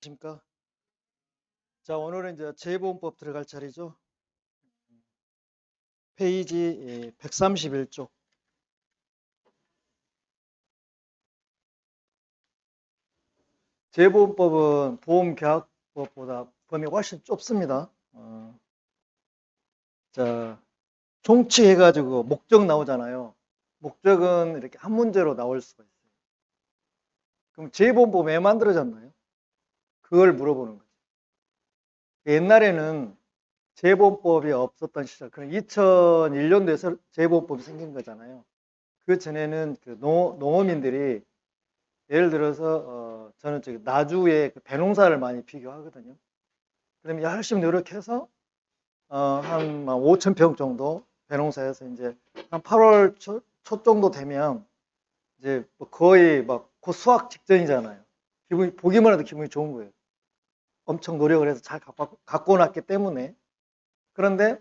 안녕하십니까? 자, 오늘은 이제 재보험법 들어갈 차례죠. 페이지 131쪽. 재보험법은 보험계약법보다 범위 훨씬 좁습니다. 자, 총칙해가지고 목적 나오잖아요. 목적은 이렇게 한 문제로 나올 수가 있어요. 그럼 재보험법 왜 만들어졌나요? 그걸 물어보는 거죠. 옛날에는 재보험법이 없었던 시절, 그럼 2001년도에 재보험법이 생긴 거잖아요. 그 전에는 그 농어민들이 예를 들어서 저는 저기 나주에 그 배농사를 많이 비교하거든요. 그러면 열심히 노력해서 한 5천 평 정도 배농사에서 이제 한 8월 초 정도 되면 이제 뭐 거의 막 곧 수확 직전이잖아요. 보기만 해도 기분이 좋은 거예요. 엄청 노력을 해서 잘 갖고 났기 때문에. 그런데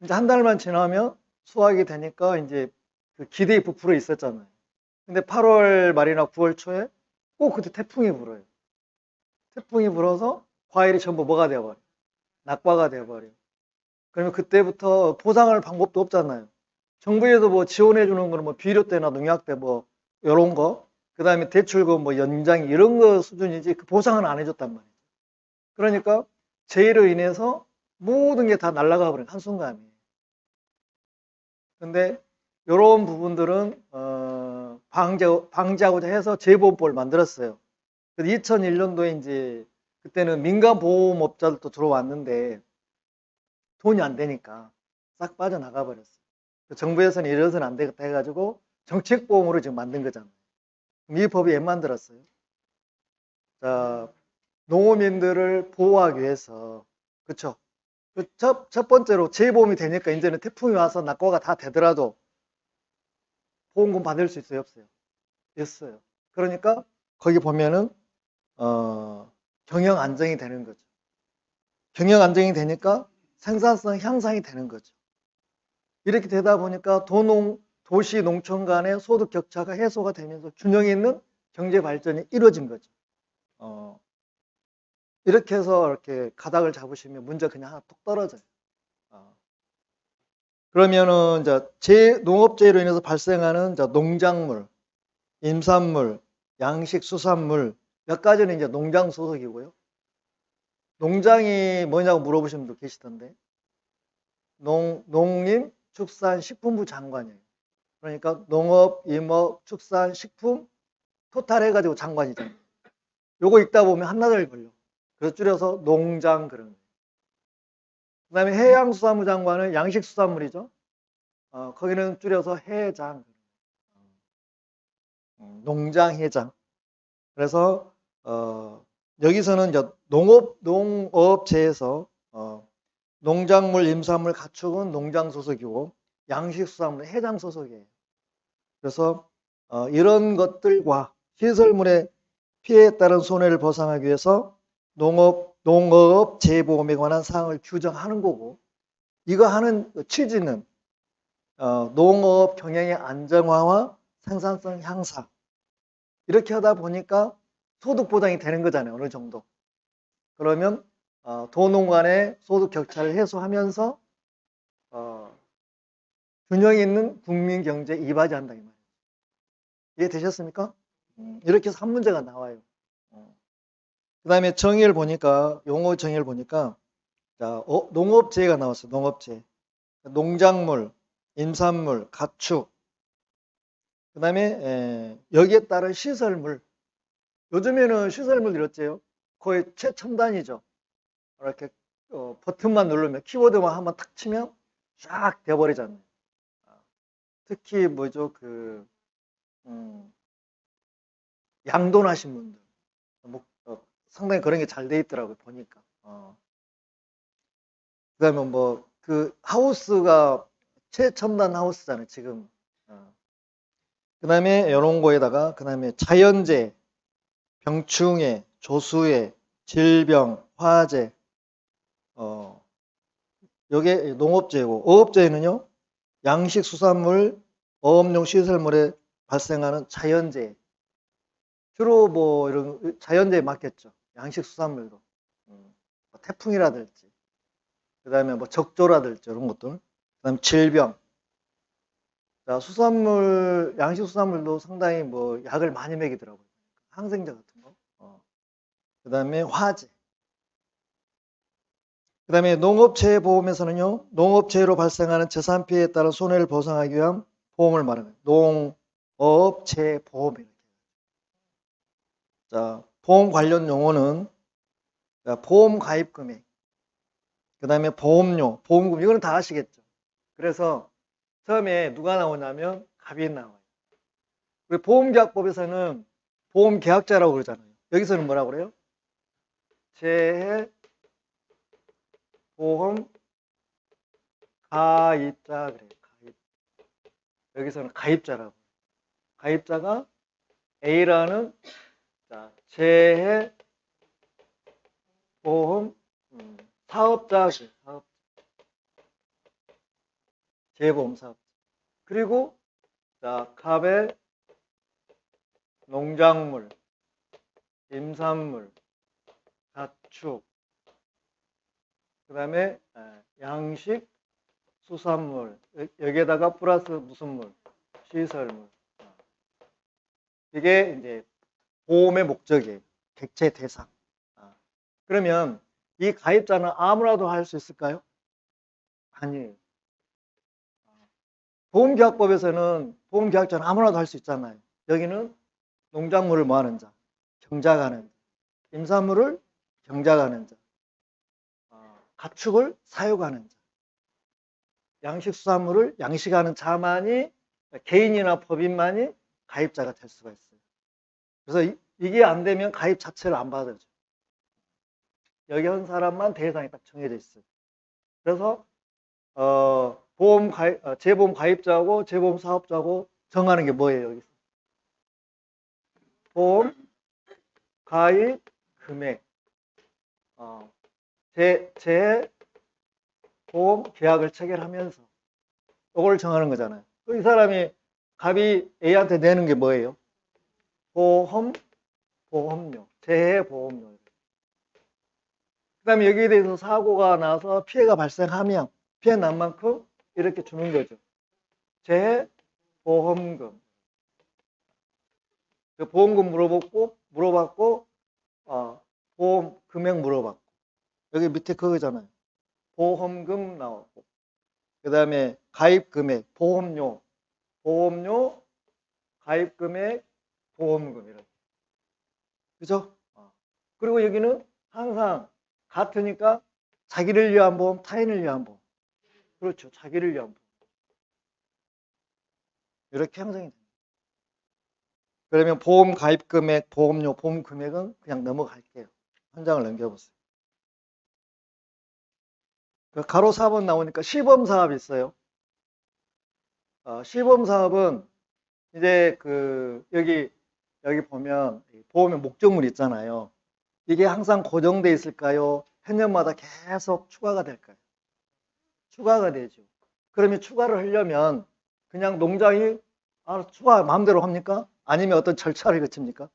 이제 한 달만 지나면 수확이 되니까 이제 그 기대에 부풀어 있었잖아요. 근데 8월 말이나 9월 초에 꼭 그때 태풍이 불어요. 태풍이 불어서 과일이 전부 뭐가 되어버려? 낙과가 되어버려. 그러면 그때부터 보상할 방법도 없잖아요. 정부에서 뭐 지원해 주는 거는 뭐 비료대나 농약대 뭐 이런 거, 그 다음에 대출금 뭐 연장 이런 거 수준이지 그 보상은 안 해줬단 말이에요. 그러니까 재해로 인해서 모든 게 다 날아가 버린 한순간에. 근데 이런 부분들은 방지하고자 해서 재보험법을 만들었어요. 2001년도에 이제 그때는 민간 보험업자들도 들어왔는데 돈이 안 되니까 싹 빠져나가 버렸어요. 정부에서는 이래서는 안 되겠다 해가지고 정책보험으로 지금 만든 거잖아요. 이 법이 왜 만들었어요? 자, 농어민들을 보호하기 위해서, 그쵸? 첫 번째로 재보험이 되니까 이제는 태풍이 와서 낙과가 다 되더라도 보험금 받을 수 있어요, 없어요? 있어요. 그러니까 거기 보면은 경영 안정이 되는 거죠. 경영 안정이 되니까 생산성 향상이 되는 거죠. 이렇게 되다 보니까 도시 농촌 간의 소득 격차가 해소가 되면서 균형 있는 경제 발전이 이루어진 거죠. 이렇게 해서 이렇게 가닥을 잡으시면 문제가 그냥 하나 뚝 떨어져요. 그러면은 이제 농업재해로 인해서 발생하는 농작물, 임산물, 양식, 수산물 몇 가지는 이제 농장 소속이고요. 농장이 뭐냐고 물어보시는 분도 계시던데 농림, 축산, 식품부 장관이에요. 그러니까 농업, 임업, 축산, 식품 토탈 해가지고 장관이잖아요. 요거 읽다 보면 한나절 걸려. 그래서 줄여서 농장 그런 거예요. 그 다음에 해양수산부 장관은 양식수산물이죠. 거기는 줄여서 해장. 농장해장. 그래서 여기서는 이제 농업체에서 농작물, 임산물, 가축은 농장 소속이고 양식수산물은 해장 소속이에요. 그래서 이런 것들과 시설물의 피해에 따른 손해를 보상하기 위해서 농업 재보험에 관한 사항을 규정하는 거고, 이거 하는 취지는 농업 경영의 안정화와 생산성 향상, 이렇게 하다 보니까 소득 보장이 되는 거잖아요, 어느 정도. 그러면 도농 간의 소득 격차를 해소하면서 균형 있는 국민 경제에 이바지한다 이 말이에요. 이해되셨습니까? 이렇게 해서 한 문제가 나와요. 그 다음에 정의를 보니까, 용어 정의를 보니까, 자, 농업재해가 나왔어요. 농업재해. 농작물, 임산물, 가축. 그 다음에 여기에 따른 시설물. 요즘에는 시설물 이렇죠. 거의 최첨단이죠. 이렇게 버튼만 누르면, 키보드만 한번 탁 치면 쫙 돼버리잖아요. 특히 뭐죠, 양돈하신 분들. 뭐, 상당히 그런 게 잘 돼 있더라고요, 보니까. 그 다음에 뭐, 그 하우스가 최첨단 하우스잖아요, 지금. 그 다음에 이런 거에다가, 그 다음에 자연재해, 병충해, 조수해, 질병, 화재, 요게 농업재해고, 어업재해는요, 양식, 수산물, 어업용 시설물에 발생하는 자연재해. 주로 뭐 이런 자연재해 맞겠죠. 양식 수산물도. 뭐 태풍이라든지, 그 다음에 뭐 적조라든지 이런 것들, 그 다음에 질병. 자, 수산물, 양식 수산물도 상당히 뭐 약을 많이 먹이더라고요. 항생제 같은 거. 그 다음에 화재. 그 다음에 농업재해보험에서는요, 농업재해로 발생하는 재산 피해에 따른 손해를 보상하기 위한 보험을 말하는 거예요. 농업재해보험. 자, 보험 관련 용어는 보험 가입 금액, 그 다음에 보험료, 보험금, 이거는 다 아시겠죠? 그래서 처음에 누가 나오냐면 갑이 나와요. 그리고 보험계약법에서는 보험계약자라고 그러잖아요. 여기서는 뭐라고 그래요? 재해 보험 가입자 그래요. 가입. 여기서는 가입자라고. 가입자가 A라는 재해 보험 사업자, 재해보험 사업자. 그리고 갑의 농작물, 임산물, 가축, 그 다음에 양식, 수산물, 여기에다가 플러스 무슨 물, 시설물. 이게 이제 보험의 목적이에요. 객체 대상. 그러면 이 가입자는 아무나도 할 수 있을까요? 아니에요. 보험계약법에서는 보험계약자는 아무나도 할 수 있잖아요. 여기는 농작물을 뭐 하는 자, 경작하는 자, 임산물을 경작하는 자, 가축을 사육하는 자, 양식수산물을 양식하는 자만이, 개인이나 법인만이 가입자가 될 수가 있어요. 그래서 이게 안 되면 가입 자체를 안 받아줘. 여기 한 사람만 대상이 딱 정해져 있어요. 그래서 재보험 가입자하고 재보험 사업자하고 정하는 게 뭐예요? 여기서 보험 가입 금액, 보험 계약을 체결하면서 이걸 정하는 거잖아요. 이 사람이 갑이 A한테 내는 게 뭐예요? 보험료, 재해보험료. 그 다음에 여기에 대해서 사고가 나서 피해가 발생하면 피해 난 만큼 이렇게 주는 거죠. 재해보험금. 보험금 물어봤고, 보험 금액 물어봤고. 여기 밑에 그거잖아요. 보험금 나왔고. 그 다음에 가입 금액, 보험료, 가입 금액, 보험금. 이렇게. 그죠? 그리고 여기는 항상 같으니까 자기를 위한 보험, 타인을 위한 보험. 그렇죠. 자기를 위한 보험. 이렇게 형성이 됩니다. 그러면 보험 가입 금액, 보험료, 보험 금액은 그냥 넘어갈게요. 한 장을 넘겨보세요. 가로 4번 나오니까 시범 사업이 있어요. 시범 사업은 이제 여기 보면 보험의 목적물이 있잖아요. 이게 항상 고정돼 있을까요? 해년마다 계속 추가가 될까요? 추가가 되죠. 그러면 추가를 하려면 그냥 농장이 추가 마음대로 합니까? 아니면 어떤 절차를 거칩니까?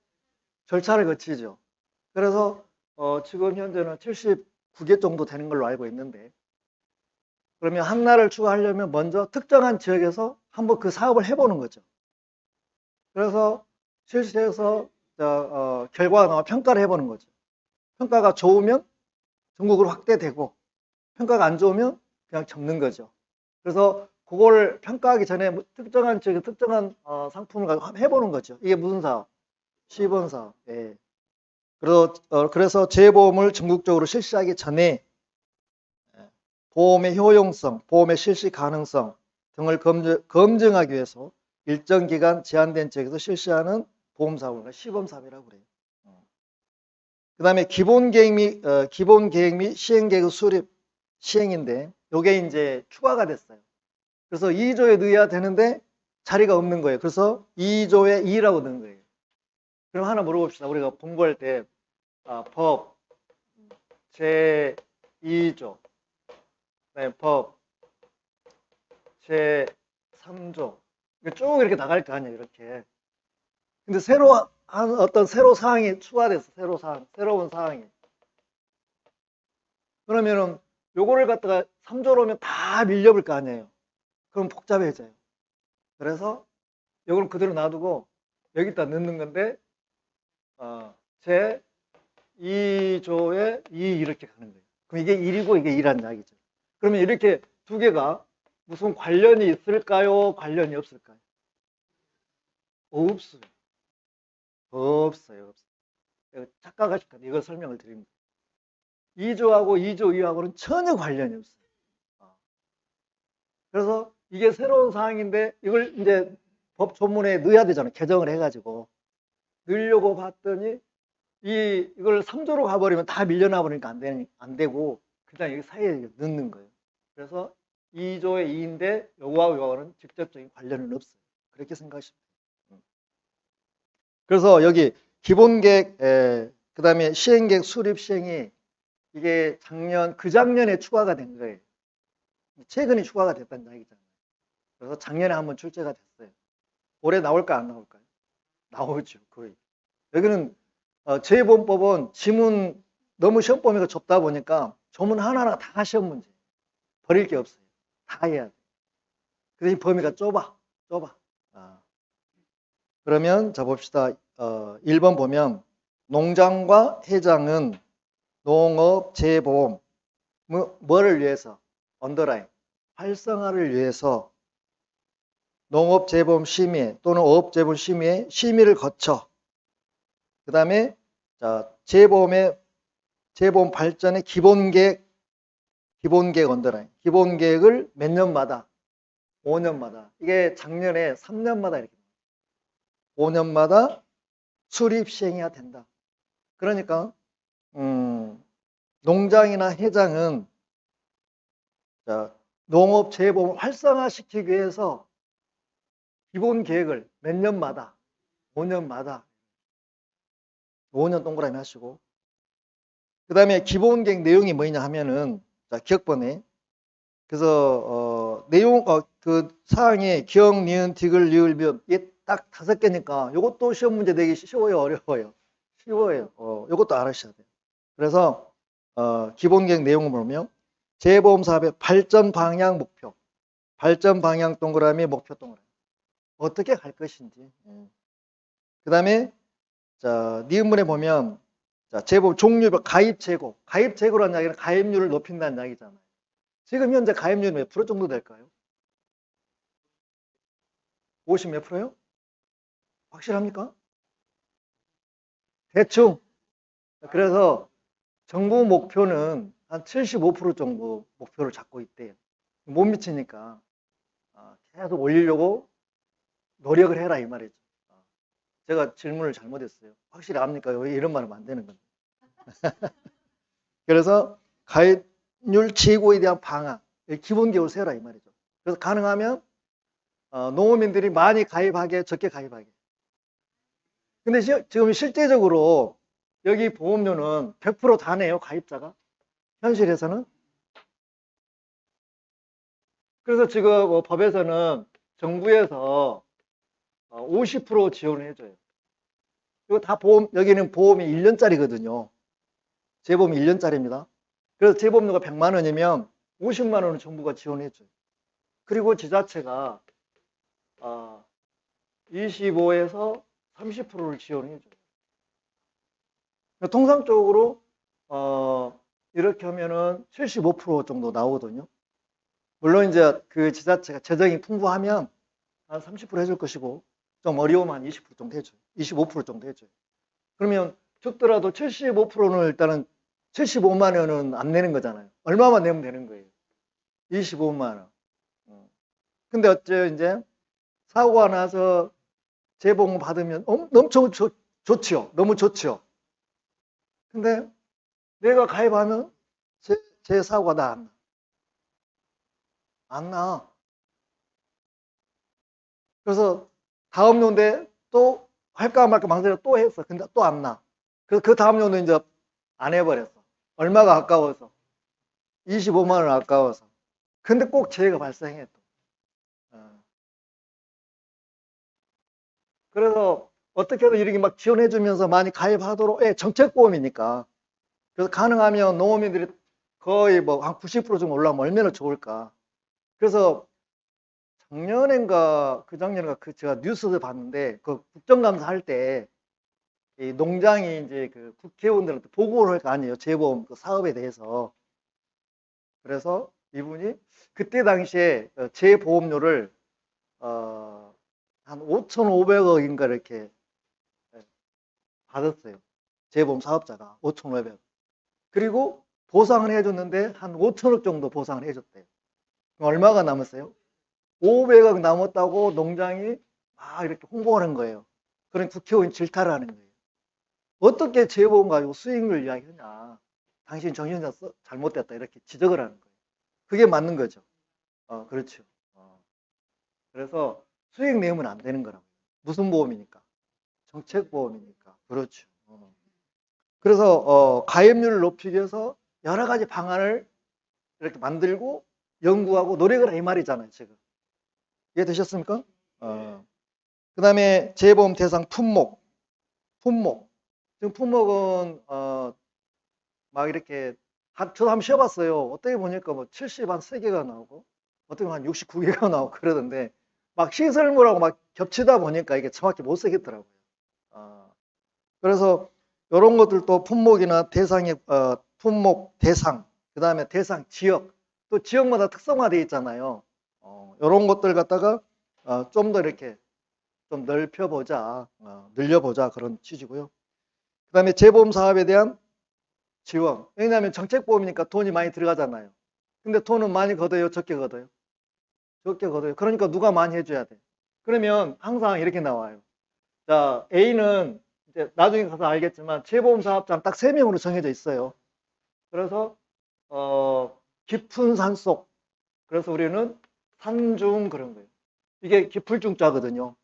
절차를 거치죠. 그래서 지금 현재는 79개 정도 되는 걸로 알고 있는데, 그러면 하나를 추가하려면 먼저 특정한 지역에서 한번 그 사업을 해보는 거죠. 그래서 실시해서 결과가 나와 평가를 해보는 거죠. 평가가 좋으면 전국으로 확대되고, 평가가 안 좋으면 그냥 접는 거죠. 그래서 그걸 평가하기 전에 특정한 지역에 특정한 상품을 가지고 해보는 거죠. 이게 무슨 사업? 시범 사업. 예. 그래서 재보험을 전국적으로 실시하기 전에 보험의 효용성, 보험의 실시 가능성 등을 검증하기 위해서 일정 기간 제한된 지역에서 실시하는 보험 사업을 시범 사업이라고 그래요. 그 다음에 기본 계획 및 시행 계획 수립, 시행인데 이게 이제 추가가 됐어요. 그래서 2조에 넣어야 되는데 자리가 없는 거예요. 그래서 2조에 2라고 넣은 거예요. 그럼 하나 물어봅시다. 우리가 공부할 때 법 제2조, 법 제3조 쭉 이렇게 나갈 거 아니에요. 이렇게. 근데 새로 어떤 새로 사항이 추가됐어. 새로운 사항이. 그러면은 요거를 갖다가 3조로 오면 다 밀려볼 거 아니에요. 그럼 복잡해져요. 그래서 요걸 그대로 놔두고 여기다 넣는 건데 제 2조에 2 이렇게 가는 거예요. 그럼 이게 1이고 이게 2란 이야기죠. 그러면 이렇게 두 개가 무슨 관련이 있을까요? 관련이 없을까요? 없어요. 없어요. 착각하실 거예요. 이걸 설명을 드립니다. 2조하고 2조 2하고는 전혀 관련이 없어요. 그래서 이게 새로운 사항인데 이걸 이제 법 조문에 넣어야 되잖아요. 개정을 해가지고. 넣으려고 봤더니 이걸 3조로 가버리면 다 밀려나 버리니까 안 되고 그냥 여기 사이에 넣는 거예요. 그래서 2조의 2인데 요거하고 요거는 직접적인 관련은 없어요. 그렇게 생각하시면 돼요. 그래서 여기 기본계획, 그 다음에 시행계획 수립 시행이 이게 그 작년에 추가가 된 거예요. 최근에 추가가 됐다는 이야기잖아요. 그래서 작년에 한번 출제가 됐어요. 올해 나올까 안 나올까요? 나오죠, 거의. 여기는 재보험법은 지문 너무 시험 범위가 좁다 보니까 조문 하나하나 다 시험 문제. 버릴 게 없어요. 다 해야 돼. 그래서 이 범위가 좁아. 그러면 자 봅시다. 1번 보면 농장과 해장은 농업 재보험 뭐를 위해서 언더라인 활성화를 위해서 농업 재보험 심의 또는 어업 재보험 심의의 심의를 거쳐 그 다음에 재보험 발전의 기본계획 언더라인 기본계획을 몇 년마다 5년마다 이게 작년에 3년마다 이렇게 5년마다 수립 시행해야 된다. 그러니까 농장이나 해장은 농업 재보험을 활성화시키기 위해서 기본 계획을 몇 년마다 5년마다 5년 동그라미 하시고 그 다음에 기본 계획 내용이 뭐냐 하면은 기억번에 그래서 내용 그 사항이 기억, 니은, 디귿, 리을, 미음 이게 딱 5개니까 이것도 시험 문제 내기 쉬워요, 어려워요? 쉬워요. 이것도 알아셔야 돼요. 그래서 기본 계획 내용을 보면 재보험 사업의 발전 방향 목표, 발전 방향 동그라미, 목표 동그라미 어떻게 갈 것인지. 그 다음에 니은문에 보면 재보험 종류별 가입 재고, 가입 재고라는 이야기는 가입률을 높인다는 이야기잖아요. 지금 현재 가입률이 몇 프로 정도 될까요? 50 몇 프로요? 확실합니까? 대충. 그래서 정부 목표는 한 75% 정도 목표를 잡고 있대요. 못 미치니까 계속 올리려고 노력을 해라 이 말이죠. 제가 질문을 잘못했어요. 확실히 압니까? 왜 이런 말 하면 안 되는 건데. 그래서 가입률 제고에 대한 방안, 기본 계획을 세워라 이 말이죠. 그래서 가능하면 농어민들이 많이 가입하게, 적게 가입하게. 근데 지금 실제적으로 여기 보험료는 100% 다 내요, 가입자가. 현실에서는. 그래서 지금 법에서는 정부에서 50% 지원을 해줘요. 이거 다 여기는 보험이 1년짜리거든요. 재보험이 1년짜리입니다. 그래서 재보험료가 100만 원이면 50만 원은 정부가 지원해줘요. 그리고 지자체가 25에서 30%를 지원해줘요. 통상적으로 이렇게 하면은 75% 정도 나오거든요. 물론 이제 그 지자체가 재정이 풍부하면 한 30% 해줄 것이고 좀 어려우면 한 20% 정도 해줘요. 25% 정도 해줘요. 그러면 적더라도 75%는 일단은 75만 원은 안 내는 거잖아요. 얼마만 내면 되는 거예요. 25만 원. 근데 어째 이제 사고가 나서 재보험 받으면 엄청 좋지요. 너무 좋지요. 근데 내가 가입하면 제 사고가 나 안 나. 안 나. 그래서 다음 연도에 또 할까 말까 망설여 또 했어. 근데 또 안 나. 그래서 그 다음 연도 이제 안 해버렸어. 얼마가 아까워서. 25만 원 아까워서. 근데 꼭 재해가 발생해 또. 그래서 어떻게든 이렇게 막 지원해주면서 많이 가입하도록, 예, 정책보험이니까. 그래서 가능하면 농어민들이 거의 뭐 한 90% 정도 올라오면 얼마나 좋을까. 그래서 작년인가 그 작년인가 그 제가 뉴스를 봤는데 그 국정감사 할 때 이 농장이 이제 그 국회의원들한테 보고를 할 거 아니에요. 재보험 그 사업에 대해서. 그래서 이분이 그때 당시에 재보험료를 한 5,500억인가 이렇게 받았어요. 재보험 사업자가 5,500억. 그리고 보상을 해줬는데 한 5천억 정도 보상을 해줬대요. 얼마가 남았어요? 500억 남았다고 농장이 막 이렇게 홍보하는 거예요. 그런 국회의원 질타를 하는 거예요. 어떻게 재보험 가지고 수익률 이야기하냐. 당신 정신이 잘못됐다. 이렇게 지적을 하는 거예요. 그게 맞는 거죠. 그렇죠. 그래서 수익 내면 안 되는 거라고. 무슨 보험이니까? 정책보험이니까. 그렇죠. 그래서 가입률을 높이기 위해서 여러 가지 방안을 이렇게 만들고 연구하고 노력을 해 이 말이잖아요. 지금. 이해되셨습니까? 그 다음에 재보험 대상 품목. 지금 품목은 막 이렇게 저도 한번 쉬어봤어요. 어떻게 보니까 뭐 70한 3개가 나오고 어떻게 보면 한 69개가 나오고 그러던데 막 시설물하고 막 겹치다 보니까 이게 정확히 못 쓰겠더라고요. 그래서 이런 것들도 품목이나 대상의 품목 대상, 그 다음에 대상 지역, 또 지역마다 특성화되어 있잖아요. 이런 것들 갖다가 좀 더 이렇게 좀 넓혀보자, 늘려보자 그런 취지고요. 그 다음에 재보험 사업에 대한 지원. 왜냐하면 정책보험이니까 돈이 많이 들어가잖아요. 근데 돈은 많이 걷어요, 적게 걷어요? 적게 걷어요. 그러니까 누가 많이 해줘야 돼. 그러면 항상 이렇게 나와요. 자, A는 이제 나중에 가서 알겠지만 재보험 사업자는 딱 3명으로 정해져 있어요. 그래서 깊은 산속. 그래서 우리는 산중 그런 거예요. 이게 기풀중자거든요.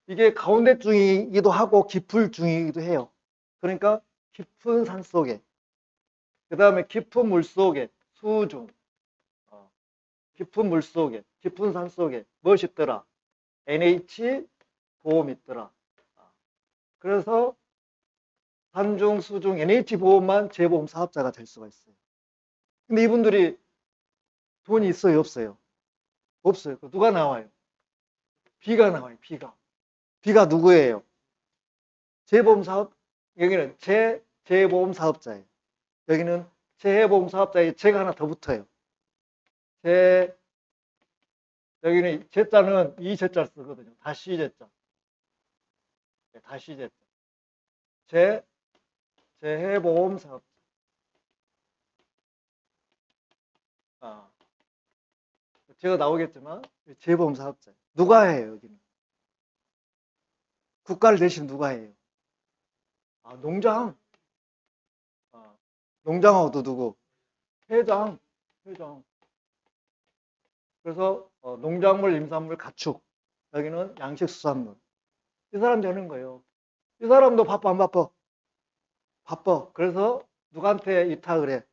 이게 가운데 중이기도 하고 기풀 중이기도 해요. 그러니까 깊은 산 속에, 그 다음에 깊은 물 속에, 수중, 깊은 물 속에, 깊은 산 속에 무엇이 있더라? NH 보험 있더라. 그래서 산중, 수중, NH 보험만 재보험 사업자가 될 수가 있어요. 근데 이분들이 돈이 있어요, 없어요? 없어요. 누가 나와요? B가 나와요, B가. B가 누구예요? 재보험 사업, 여기는 재보험 사업자예요. 여기는 재보험 사업자에 제가 하나 더 붙어요. 여기는 제자는 이 제자를 쓰거든요. 다시 제자. 네, 다시 제자. 재해보험 사업자. 제가 나오겠지만 재보험 사업자. 누가 해요, 여기는? 국가를 대신 누가 해요? 농장. 농장하고도 누구? 회장. 그래서 농작물, 임산물, 가축. 여기는 양식수산물. 이 사람 되는 거예요. 이 사람도 바빠, 안 바빠? 바빠. 그래서 누구한테 위탁을 해?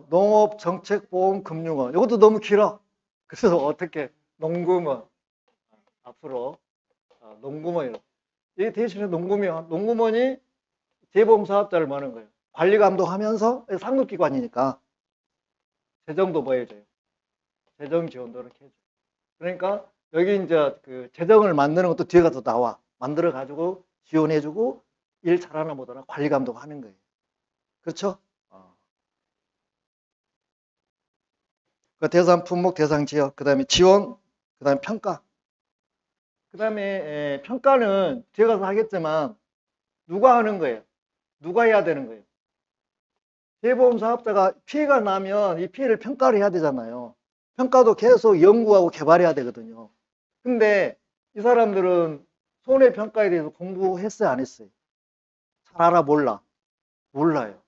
농업정책보험금융원. 이것도 너무 길어. 그래서 어떻게? 농구먼. 앞으로 농구먼이라고. 이 대신에 농구먼이 재보험 사업자를 뭐하는 거예요? 관리 감독하면서 상급기관이니까 재정도 뭐 해줘요? 재정 지원도 이렇게 해줘요. 그러니까 여기 이제 그 재정을 만드는 것도 뒤에 가서 나와. 만들어 가지고 지원해주고 일 잘하나 못하나 관리 감독하는 거예요. 그렇죠? 그 대상 품목, 대상 지역, 그 다음에 지원, 그 다음에 평가. 그 다음에 평가는 뒤에 가서 하겠지만 누가 하는 거예요? 누가 해야 되는 거예요? 재보험 사업자가 피해가 나면 이 피해를 평가를 해야 되잖아요. 평가도 계속 연구하고 개발해야 되거든요. 근데 이 사람들은 손해평가에 대해서 공부했어요, 안 했어요? 잘 알아, 몰라? 몰라요.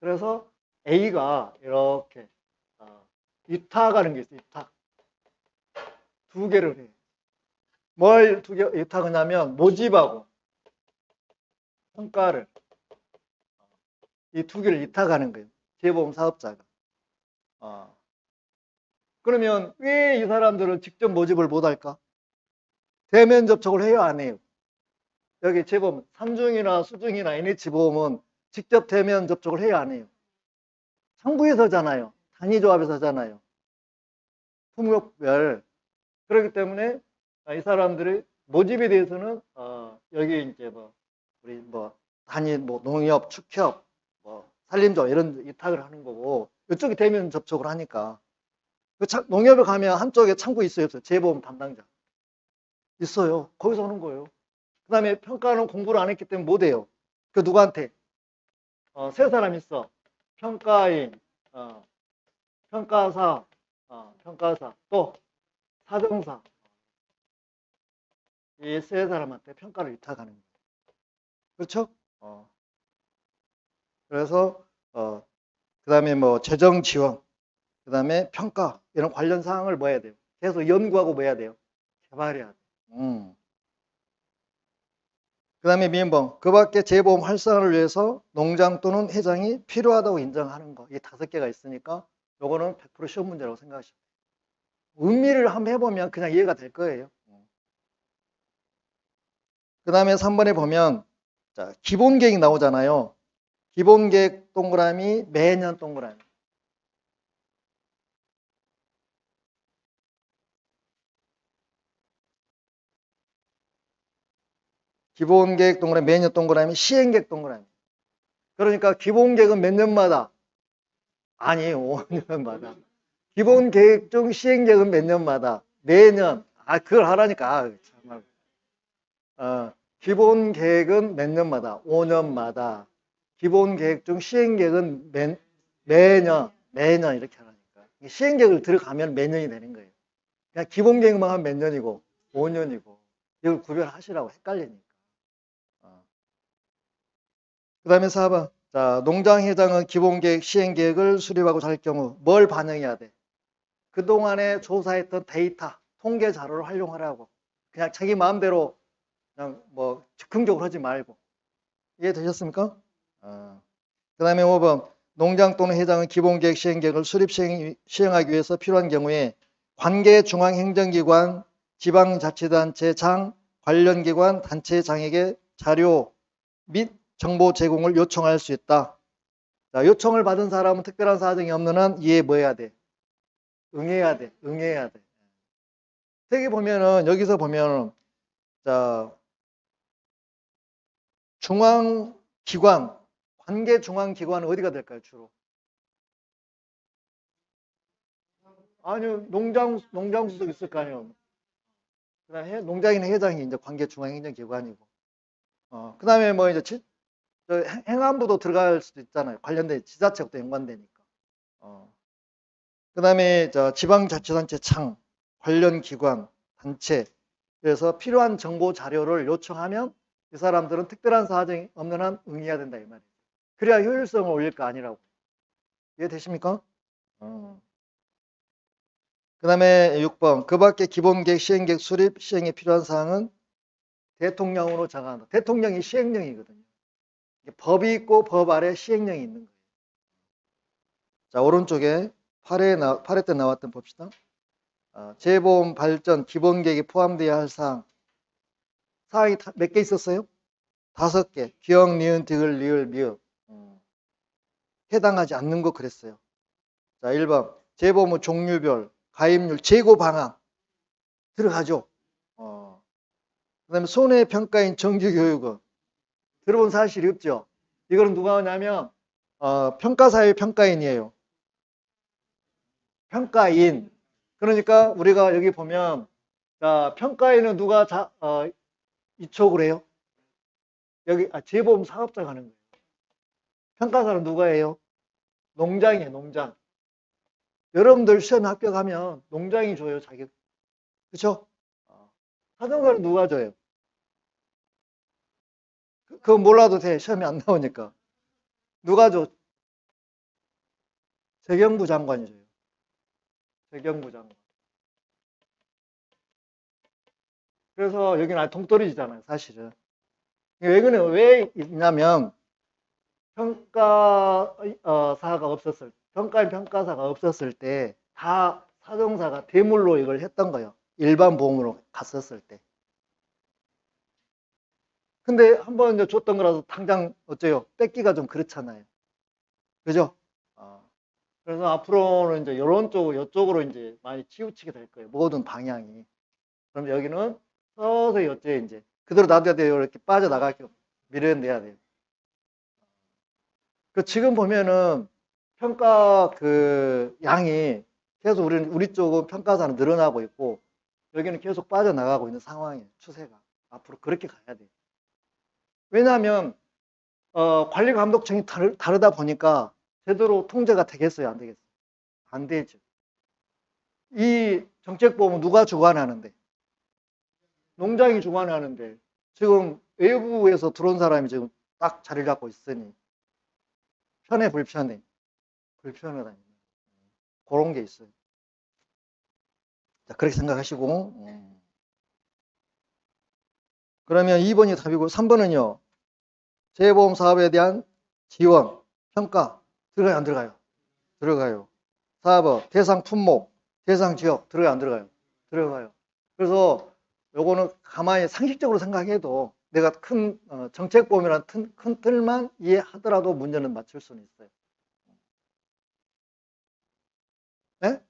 그래서 A가 이렇게 위탁하는 게 있어요, 위탁. 2개를 해요. 뭘 2개 위탁하냐면 모집하고 평가를 이 2개를 위탁하는 거예요. 재보험 사업자가. 그러면 왜 이 사람들은 직접 모집을 못 할까? 대면 접촉을 해요, 안 해요? 여기 재보험, 삼중이나 수중이나 NH보험은 직접 대면 접촉을 해요, 안 해요? 상부에서 하잖아요. 단위조합에서 하잖아요. 품목별. 그렇기 때문에 이 사람들의 모집에 대해서는 여기 이제 뭐 우리 뭐 단위 뭐 농협, 축협, 뭐 산림조 이런 위탁을 하는 거고 이쪽이 대면 접촉을 하니까 농협에 가면 한쪽에 창구 있어요, 없어요? 재보험 담당자 있어요. 거기서 하는 거예요. 그다음에 평가는 공부를 안 했기 때문에 못 해요. 그 누구한테? 세 사람 있어. 평가인, 평가사, 평가사 또 사정사. 이 세 사람한테 평가를 위탁하는 거예요. 그렇죠? 그래서 그다음에 뭐 재정 지원, 그다음에 평가 이런 관련 사항을 뭐 해야 돼요? 계속 연구하고 뭐 해야 돼요? 개발해야 돼요. 그다음에 민법, 그 밖에 재보험 활성화를 위해서 농장 또는 회장이 필요하다고 인정하는 거. 이 5개가 있으니까 요거는 100% 시험 문제라고 생각하시면 돼요. 의미를 한번 해보면 그냥 이해가 될 거예요. 그 다음에 3번에 보면 자, 기본 계획 나오잖아요. 기본 계획 동그라미, 매년 동그라미. 기본 계획 동그라미, 매년 동그라미, 시행 계획 동그라미. 그러니까 기본 계획은 몇 년마다? 아니, 5년마다. 기본 계획 중 시행 계획은 몇 년마다? 매년. 그걸 하라니까. 정말. 기본 계획은 몇 년마다? 5년마다. 기본 계획 중 시행 계획은 매년 이렇게 하라니까. 시행 계획을 들어가면 몇 년이 되는 거예요. 그냥 기본 계획만 하면 몇 년이고 5년이고 이걸 구별하시라고 헷갈리니까. 그 다음에 4번. 자, 농장회장은 기본계획, 시행계획을 수립하고 잘 경우 뭘 반영해야 돼? 그동안에 조사했던 데이터, 통계 자료를 활용하라고. 그냥 자기 마음대로 그냥 뭐 즉흥적으로 하지 말고. 이해되셨습니까? 그 다음에 5번. 농장 또는 회장은 기본계획, 시행계획을 수립 시행하기 위해서 필요한 경우에 관계 중앙행정기관, 지방자치단체 장, 관련기관, 단체장에게 자료 및 정보 제공을 요청할 수 있다. 자, 요청을 받은 사람은 특별한 사정이 없는 한 이에 뭐 해야 돼? 응해야 돼. 응해야 돼. 여기 보면은 여기서 보면은 자, 중앙기관, 관계 중앙기관은 어디가 될까요, 주로? 아니요, 농장수석 있을 거 아니에요. 그다음에 농장이나 회장이 이제 관계 중앙행정기관이고. 그다음에 뭐 이제 행안부도 들어갈 수도 있잖아요. 관련된 지자체하고도 연관되니까. 그다음에 지방자치단체 창, 관련 기관, 단체. 그래서 필요한 정보 자료를 요청하면 이 사람들은 특별한 사정이 없는 한 응해야 된다 이 말이에요. 그래야 효율성을 올릴 거 아니라고. 이해되십니까? 그다음에 6번. 그 밖에 기본계획, 시행계획 수립, 시행에 필요한 사항은 대통령으로 정한다. 대통령이 시행령이거든요. 법이 있고 법 아래 시행령이 있는 거예요. 자, 오른쪽에 8회 때 나왔던 봅시다. 재보험 발전 기본계획에 포함되어야 할 사항. 사항이 몇 개 있었어요? 5개. 기억, 니은, 디귿, 리을, 미읍. 해당하지 않는 거 그랬어요. 자, 1번. 재보험의 종류별, 가입률, 재고 방향. 들어가죠. 그 다음에 손해평가인 정규교육은 들어본 사실이 없죠. 이거는 누가 하냐면 평가사의 평가인이에요. 평가인. 그러니까 우리가 여기 보면 자, 평가인은 누가 이촉을 해요? 여기 재보험 사업자가 하는 거예요. 평가사는 누가 해요? 농장이에요, 농장. 여러분들 시험 합격하면 농장이 줘요, 자격. 그렇죠? 사정사는 누가 줘요? 그거 몰라도 돼. 시험이 안 나오니까. 누가 줘? 재경부 장관이 줘요. 재경부 장관. 그래서 여기는 동떨어지잖아요, 사실은. 여기는 왜 있냐면 평가사가 없었을 때, 평가인 평가사가 없었을 때 다 사정사가 대물로 이걸 했던 거예요. 일반 보험으로 갔었을 때. 근데 한번 이제 줬던 거라서 당장 어째요? 뺏기가 좀 그렇잖아요. 그죠? 어, 그래서 앞으로는 이제 이런 이쪽으로 이제 많이 치우치게 될 거예요. 모든 방향이. 그럼 여기는 서서히 어째 이제 그대로 놔둬야 돼요. 이렇게 빠져나가게 밀어내야 돼요. 그 지금 보면은 평가 그 양이 계속 우리 쪽은 평가사는 늘어나고 있고 여기는 계속 빠져나가고 있는 상황이에요. 추세가. 앞으로 그렇게 가야 돼요. 왜냐하면 관리 감독청이 다르다 보니까 제대로 통제가 되겠어요? 안 되겠어요? 안 되죠. 이 정책보험은 누가 주관하는데? 농장이 주관하는데 지금 외부에서 들어온 사람이 지금 딱 자리를 잡고 있으니 편해 불편해? 불편하다. 그런 게 있어요. 자, 그렇게 생각하시고 그러면 2번이 답이고 3번은요. 재보험 사업에 대한 지원, 평가 들어가요 안 들어가요? 들어가요. 4번 대상 품목, 대상 지역 들어가요 안 들어가요? 들어가요. 그래서 요거는 가만히 상식적으로 생각해도 내가 큰 정책보험이라는 큰 틀만 이해하더라도 문제는 맞출 수는 있어요. 네?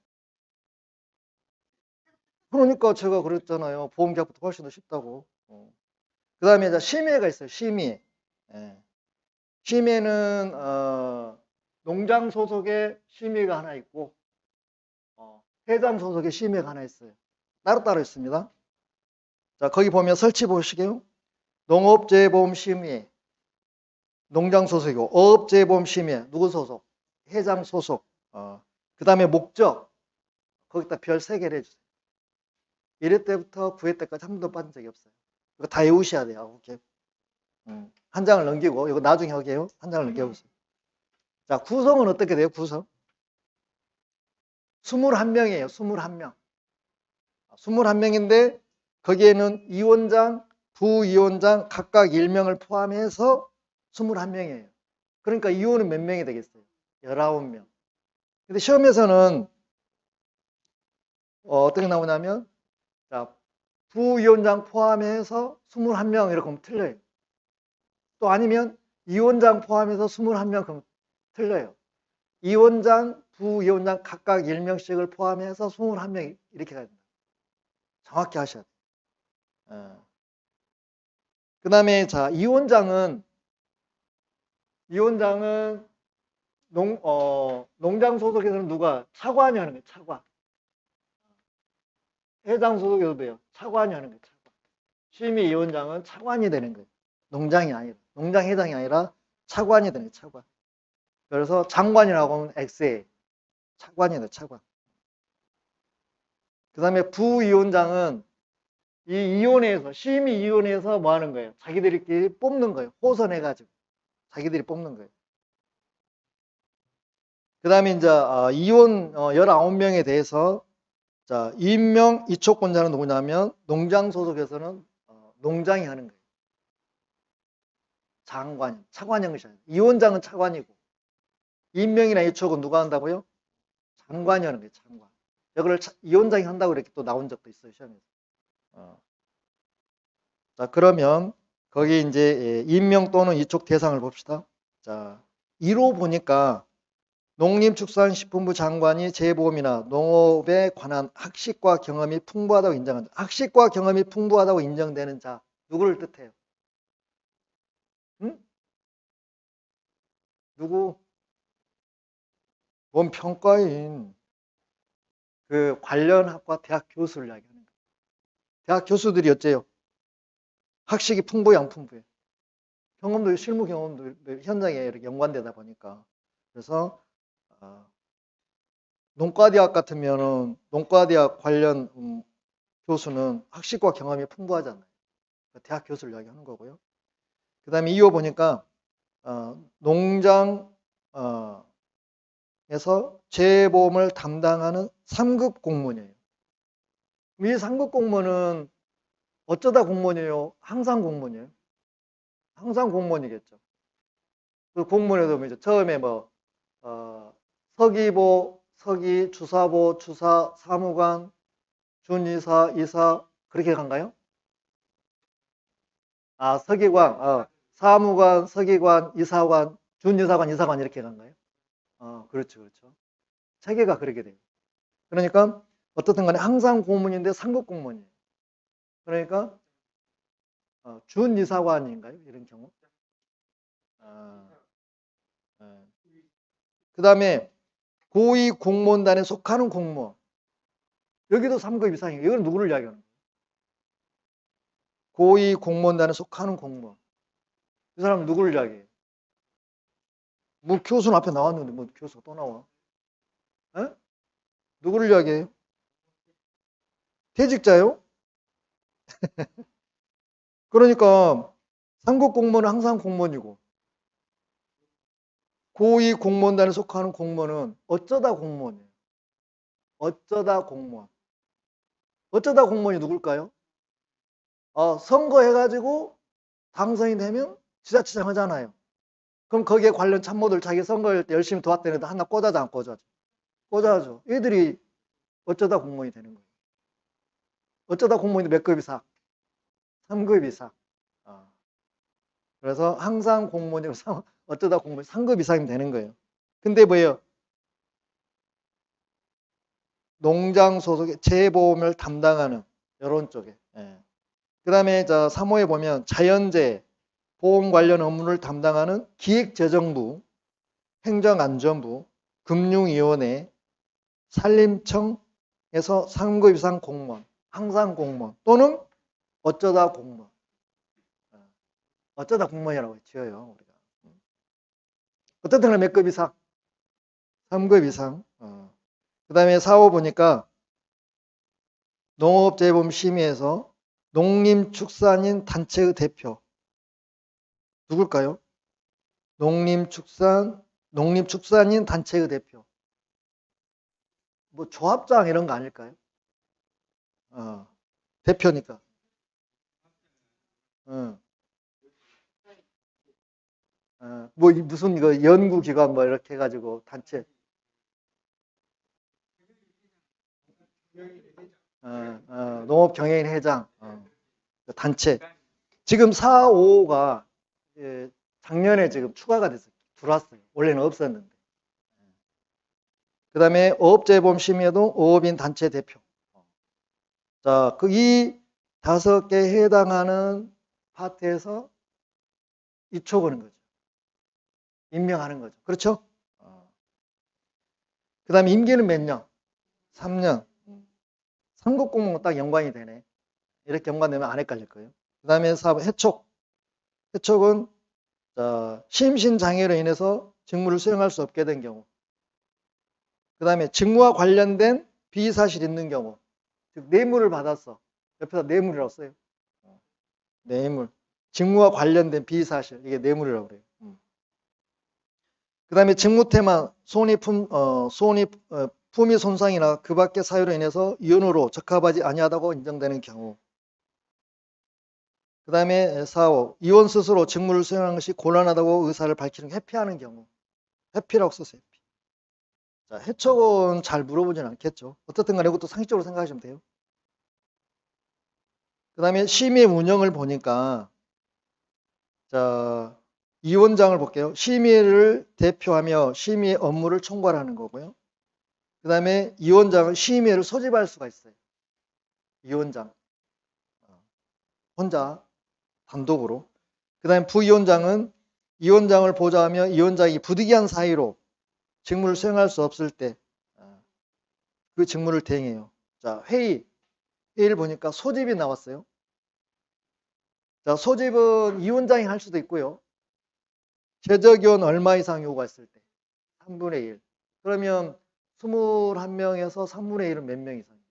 그러니까 제가 그랬잖아요. 보험계약부터 훨씬 더 쉽다고. 그 다음에 이제 심의가 있어요. 심의. 예. 심의는 농장 소속의 심의가 하나 있고 회장 소속의 심의가 하나 있어요. 따로따로 있습니다. 자, 거기 보면 설치 보시게요. 농업재보험심의 농장 소속이고 어업재보험심의 누구 소속? 회장 소속. 그 다음에 목적 거기다 별 3개를 해주세요. 1회 때부터 9회 때까지 한 번도 빠진 적이 없어요. 이거 다 외우셔야 돼요. 이렇게. 한 장을 넘기고 이거 나중에 하게요. 한 장을 넘겨보세요. 자, 구성은 어떻게 돼요? 구성 21명이에요. 21명. 21명인데 거기에는 위원장, 부위원장 각각 1명을 포함해서 21명이에요. 그러니까 위원은 몇 명이 되겠어요? 19명. 근데 시험에서는 어떻게 나오냐면 자, 부위원장 포함해서 21명 이렇게 하면 틀려요. 또 아니면 위원장 포함해서 21명 그러면 틀려요. 위원장, 부위원장 각각 1명씩을 포함해서 21명 이렇게 가야 됩니다. 정확히 하셔야 돼요. 그 다음에 자, 위원장은 농장 소속에서는 누가 차관이 하는 거예요. 차관. 회장 소속에서도요. 차관이 하는 거예요. 차관. 심의위원장은 차관이 되는 거예요. 농장이 아니라 농장 회장이 아니라 차관이 되는 거예요. 차관. 그래서 장관이라고 하면 X에 차관이 돼요. 차관. 그 다음에 부위원장은 이 위원회에서 심의위원회에서 뭐 하는 거예요? 자기들끼리 뽑는 거예요. 호선해가지고 자기들이 뽑는 거예요. 그 다음에 이제 이원 19명에 대해서 자, 임명 이촉권자는 누구냐면 농장 소속에서는 농장이 하는 거예요. 장관, 차관 형식. 위원장은 차관이고 임명이나 이촉은 누가 한다고요? 장관이 하는 거예요. 장관. 이걸 위원장이 한다고 이렇게 또 나온 적도 있어요. 시험에서. 자, 그러면 거기 이제 임명 또는 이촉 대상을 봅시다. 자, 1호 보니까 농림축산식품부 장관이 재보험이나 농업에 관한 학식과 경험이 풍부하다고 인정한다. 학식과 경험이 풍부하다고 인정되는 자, 누구를 뜻해요? 응? 누구? 뭔 평가인 그 관련 학과 대학 교수를 이야기하는 거예요. 대학 교수들이 어째요? 학식이 풍부해, 안 풍부해? 경험도, 실무 경험도 현장에 이렇게 연관되다 보니까. 그래서 농과대학 같으면은 농과대학 관련 교수는 학식과 경험이 풍부하잖아요. 대학 교수를 이야기하는 거고요. 그 다음에 이어 보니까 농장에서 재보험을 담당하는 3급 공무원이에요. 이 3급 공무원은 어쩌다 공무원이에요? 항상 공무원이에요. 항상 공무원이겠죠. 그 공무원에도 이제 처음에 뭐 서기보, 서기, 주사보, 주사, 사무관, 준이사, 이사 그렇게 간가요? 아, 서기관, 사무관, 서기관, 이사관, 준이사관, 이사관 이렇게 간가요? 그렇죠, 그렇죠. 체계가 그렇게 돼요. 그러니까 어떻든 간에 항상 고문인데 상급 공무원이에요. 그러니까 준이사관인가요? 이런 경우. 그 다음에 고위 공무원단에 속하는 공무원. 여기도 3급 이상이에요. 이건 누구를 이야기하는 거예요? 고위 공무원단에 속하는 공무원. 이 사람은 누구를 이야기해요? 뭐 교수는 앞에 나왔는데 뭐 교수가 또 나와? 에? 누구를 이야기해요? 퇴직자요? 그러니까 상급 공무원은 항상 공무원이고 고위 공무원단에 속하는 공무원은 어쩌다 공무원이에요. 어쩌다 공무원. 어쩌다 공무원이 누굴까요? 선거해가지고 당선이 되면 지자체장 하잖아요. 그럼 거기에 관련 참모들 자기 선거할 때 열심히 도왔던 애들 하나 꽂아줘, 안 꽂아줘? 꽂아줘. 애들이 어쩌다 공무원이 되는 거예요. 어쩌다 공무원이 몇 급 이상? 3급 이상. 그래서 항상 공무원이고 어쩌다 공무원이 3급 이상이 되는 거예요. 근데 뭐예요? 농장 소속의 재보험을 담당하는 이런 쪽에. 예. 그 다음에 3호에 보면 자연재해 보험 관련 업무를 담당하는 기획재정부, 행정안전부, 금융위원회, 산림청에서 3급 이상 공무원, 항상 공무원 또는 어쩌다 공무원. 어쩌다 공무원이라고 지어요. 우리가. 어쨌든 몇 급 이상? 3급 이상. 그 다음에 4호 보니까 농업재범심의에서 농림축산인 단체의 대표. 누굴까요? 농림축산인 단체의 대표. 뭐 조합장 이런 거 아닐까요? 대표니까. 뭐 무슨 이거 연구기관 뭐 이렇게 해가지고 단체. 농업경영인 회장. 단체. 지금 4, 5가 작년에 지금 추가가 됐어요. 들어왔어요. 원래는 없었는데. 그 다음에 어업재범심의도 어업인 단체 대표. 자, 이 5개에 해당하는 파트에서 이초거는 거죠. 임명하는 거죠. 그렇죠? 그 다음에 임기는 몇 년? 3년. 3급 공무원 딱 연관이 되네. 이렇게 연관되면 안 헷갈릴 거예요. 그 다음에 4번 해촉. 해촉은 심신장애로 인해서 직무를 수행할 수 없게 된 경우. 그 다음에 직무와 관련된 비사실 있는 경우. 즉 뇌물을 받았어. 옆에서 뇌물이라고 써요. 뇌물. 직무와 관련된 비사실. 이게 뇌물이라고 그래요. 그 다음에 직무 태만, 품위 손상이나 그 밖의 사유로 인해서 이혼으로 적합하지 아니하다고 인정되는 경우. 그 다음에 4호, 이혼 스스로 직무를 수행하는 것이 곤란하다고 의사를 밝히는 회피하는 경우. 회피라고 써서 회피. 자, 해촉은 잘 물어보진 않겠죠. 어떻든 간에 이것도 상식적으로 생각하시면 돼요. 그 다음에 심의 운영을 보니까, 위원장을 볼게요. 심의를 대표하며 심의 업무를 총괄하는 거고요. 그 다음에 위원장은 심의를 소집할 수가 있어요. 위원장. 혼자, 단독으로. 그 다음에 부위원장은 위원장을 보좌하며 위원장이 부득이한 사유로 직무를 수행할 수 없을 때 그 직무를 대행해요. 자, 회의를 보니까 소집이 나왔어요. 자, 소집은 위원장이 할 수도 있고요. 재적위원 얼마 이상 요구했을 때 3분의 1. 그러면 21명에서 3분의 1은 몇 명 이상이에요?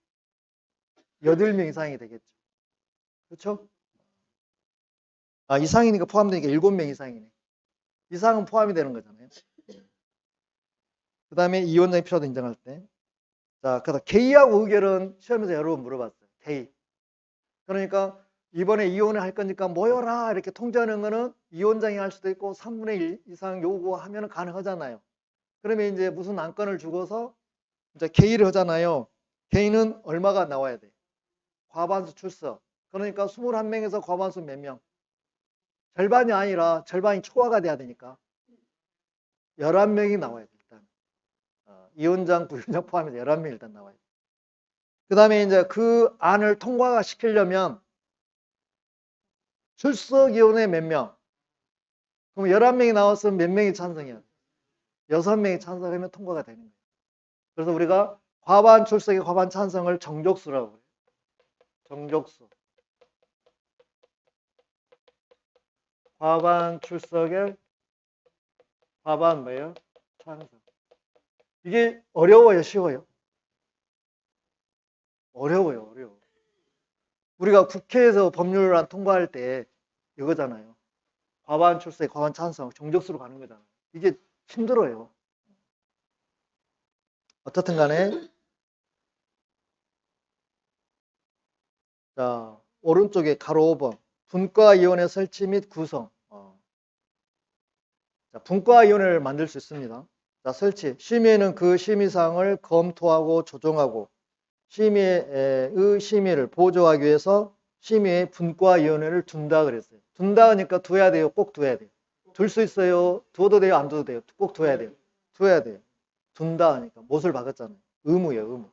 8명 이상이 되겠죠. 그렇죠? 이상이니까 포함되니까 7명 이상이네. 이상은 포함이 되는 거잖아요. 그 다음에 위원장이 필요하다 인정할 때. 자, 그다음 개의하고 의결은 시험에서 여러 번 물어봤어요. 개의. 그러니까 이번에 이혼을 할 거니까 모여라 이렇게 통지하는 거는 위원장이 할 수도 있고 3분의 1 이상 요구하면 가능하잖아요. 그러면 이제 무슨 안건을 주고서 이제 개의를 하잖아요. 개의는 얼마가 나와야 돼? 과반수 출석. 그러니까 21명에서 과반수 몇 명? 절반이 아니라 절반이 초과가 돼야 되니까 11명이 나와야 돼, 일단. 이원장, 부위원장 포함해서 11명이 일단 나와야 돼. 그 다음에 이제 그 안을 통과가 시키려면 출석위원회 몇 명? 그럼 11명이 나왔으면 몇 명이 찬성해야 돼? 6명이 찬성하면 통과가 되는 거예요. 그래서 우리가 과반 출석의 과반 찬성을 정족수라고 그래요. 정족수. 과반 출석의 과반 뭐예요? 찬성. 이게 어려워요, 쉬워요? 어려워요, 어려워. 우리가 국회에서 법률안 통과할 때 이거잖아요. 과반 출석의 과반 찬성, 정족수로 가는 거잖아요. 이게 힘들어요. 어떻든 간에 자, 오른쪽에 가로 5번 분과위원회 설치 및 구성. 자, 분과위원회를 만들 수 있습니다. 자, 설치. 심의는 그 심의사항을 검토하고 조정하고 심의의 심의를 보조하기 위해서 심의의 분과위원회를 둔다 그랬어요. 둔다 하니까 둬야 돼요? 꼭 둬야 돼요? 둘 수 있어요? 둬도 돼요? 안 둬도 돼요? 꼭 둬야 돼요? 둬야 돼요. 둔다 하니까 못을 박았잖아요. 의무예요, 의무.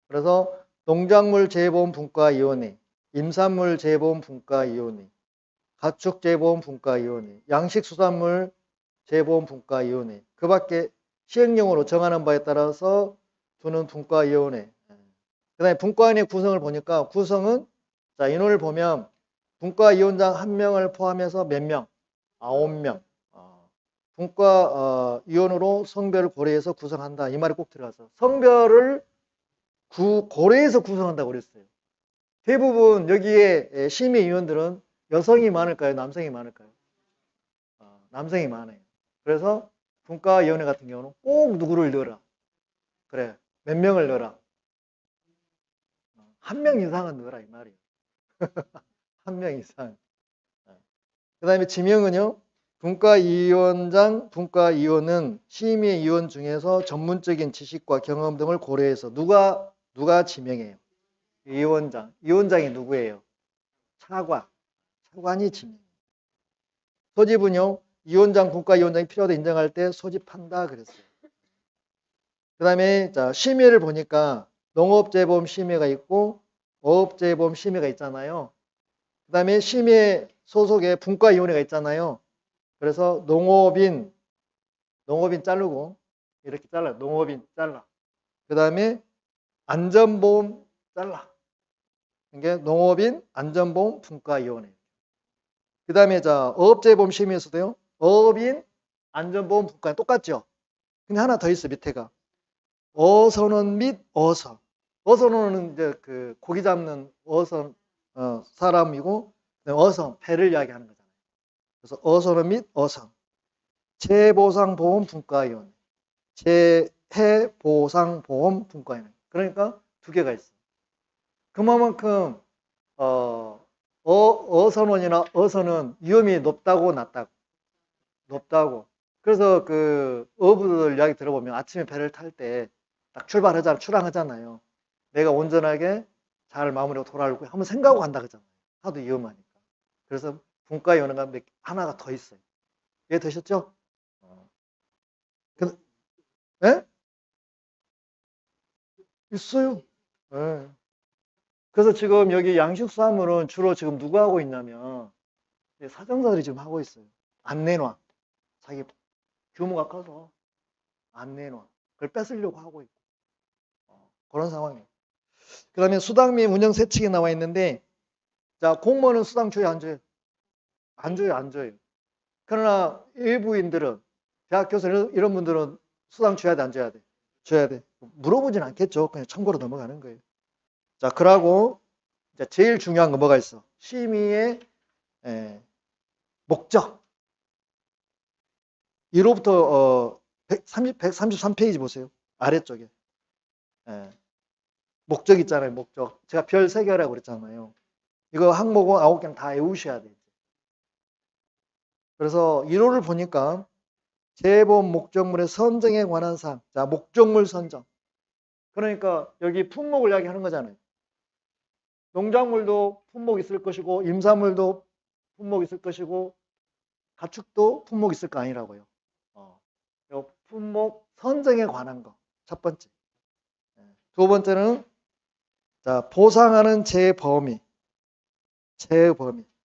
그래서 농작물 재보험 분과위원회, 임산물 재보험 분과위원회, 가축 재보험 분과위원회, 양식수산물 재보험 분과위원회, 그 밖에 시행령으로 정하는 바에 따라서 두는 분과위원회. 그 다음에 분과위원회 구성을 보니까 구성은 자, 인원을 보면 분과위원장 1명을 포함해서 몇 명? 9명. 분과위원으로 성별을 고려해서 구성한다. 이 말이 꼭 들어가서 성별을 고려해서 구성한다고 그랬어요. 대부분 여기에 심의위원들은 여성이 많을까요? 남성이 많을까요? 남성이 많아요. 그래서 분과위원회 같은 경우는 꼭 누구를 넣어라. 그래, 몇 명을 넣어라. 1명 이상은 넣어라 이 말이에요. 1명 이상. 그 다음에 지명은요. 분과위원장, 분과위원은 심의위원 중에서 전문적인 지식과 경험 등을 고려해서 누가 지명해요? 위원장. 위원장이 누구예요? 차관이 지명해요. 소집은요. 위원장, 분과위원장이 필요하다 인정할 때 소집한다 그랬어요. 그 다음에 자 심의를 보니까 농업재보험 심의가 있고 어업재보험 심의가 있잖아요. 그 다음에 심의 소속에 분과위원회가 있잖아요. 그래서 농업인 자르고 이렇게 잘라. 농업인 잘라. 그 다음에 안전보험 잘라. 이게 농업인 안전보험 분과위원회. 그 다음에 자 어업재보험 심의에서도요. 어업인 안전보험 분과 똑같죠. 근데 하나 더 있어 밑에가 어선원 및 어선. 어선원은 이제 그 고기 잡는 어선 사람이고 어선 배를 이야기하는 거잖아요. 그래서 어선원 및 어선. 재보상보험 분과위원, 재해보상보험 분과위원. 그러니까 두 개가 있어. 그만큼 어선원이나 어선은 위험이 높다고 낮다고? 높다고. 그래서 그 어부들 이야기 들어보면 아침에 배를 탈 때 딱 출항하잖아요. 내가 온전하게 잘 마무리하고 돌아오고 한번 생각하고 간다 그러잖아요. 하도 위험하니까. 그래서 분과위원회가 하나가 더 있어요. 이해되셨죠? 예? 있어요. 예. 그래서 지금 여기 양식수산물은 주로 지금 누가 하고 있냐면 사정사들이 지금 하고 있어요. 안 내놔. 자기 규모가 커서 안 내놔. 그걸 뺏으려고 하고 있고. 그런 상황이에요. 그 다음에 수당 및 운영 세칙이 나와 있는데 자 공무원은 수당 줘요 안 줘요? 안 줘요 안 줘요. 그러나 일부인들은 대학 교수 이런 분들은 수당 줘야 돼 안 줘야 돼? 줘야 돼. 물어보진 않겠죠. 그냥 참고로 넘어가는 거예요. 자 그러고 제일 중요한 거 뭐가 있어? 심의의 목적. 1호부터 133페이지 보세요. 아래쪽에. 목적 있잖아요. 목적. 제가 별 3개라고 그랬잖아요. 이거 항목은 9개는 다 외우셔야 돼요. 그래서 1호를 보니까 재보험 목적물의 선정에 관한 사항. 자, 목적물 선정. 그러니까 여기 품목을 이야기하는 거잖아요. 농작물도 품목이 있을 것이고 임산물도 품목 있을 것이고 가축도 품목 있을 거 아니라고요. 요 품목 선정에 관한 거. 첫 번째. 두 번째는 자, 보상하는 재해 범위.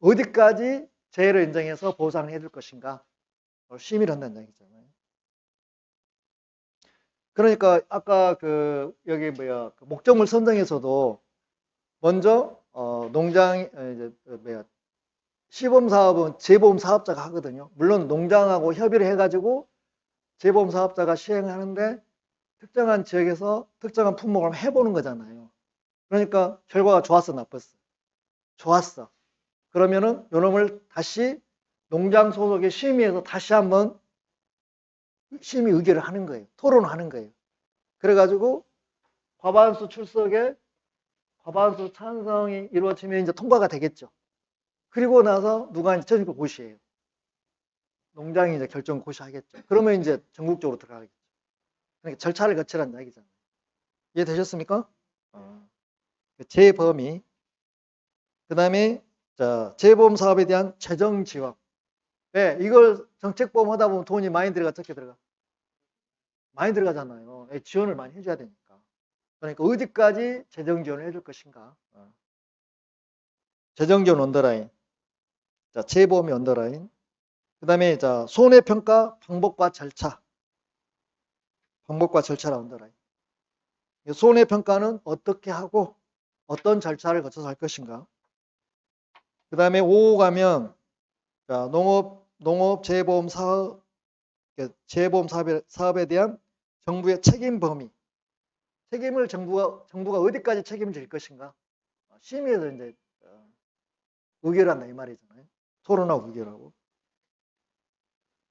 어디까지 재해를 인정해서 보상을 해줄 것인가? 심의를 한다는 얘기잖아요. 그러니까 아까 그 여기 그 목적물 선정에서도 먼저 농장 이제 시범 사업은 재보험 사업자가 하거든요. 물론 농장하고 협의를 해가지고 재보험 사업자가 시행하는데 특정한 지역에서 특정한 품목을 해보는 거잖아요. 그러니까 결과가 좋았어, 나빴어? 좋았어. 그러면은 요놈을 다시 농장 소속의 심의에서 다시 한번 심의 의결을 하는 거예요. 토론을 하는 거예요. 그래가지고 과반수 출석에 과반수 찬성이 이루어지면 이제 통과가 되겠죠. 그리고 나서 누가 이제 전국 고시해요. 농장이 이제 결정 고시하겠죠. 그러면 이제 전국적으로 들어가겠죠. 그러니까 절차를 거치라는 이야기잖아요. 이해되셨습니까? 재범위. 그 다음에 재보험 사업에 대한 재정 지원. 네, 이걸 정책보험 하다 보면 돈이 많이 들어가, 적게 들어가? 많이 들어가잖아요. 지원을 많이 해줘야 되니까. 그러니까 어디까지 재정 지원을 해줄 것인가. 재정 지원 언더라인. 자, 재보험이 언더라인. 그 다음에 손해평가 방법과 절차. 방법과 절차라 언더라인. 손해평가는 어떻게 하고 어떤 절차를 거쳐서 할 것인가. 그 다음에 5 가면 농업 재보험 사업에 대한 정부의 책임 범위. 책임을 정부가 어디까지 책임을 질 것인가. 심의에서 이제 의결한다 이 말이잖아요. 토론하고 의결하고.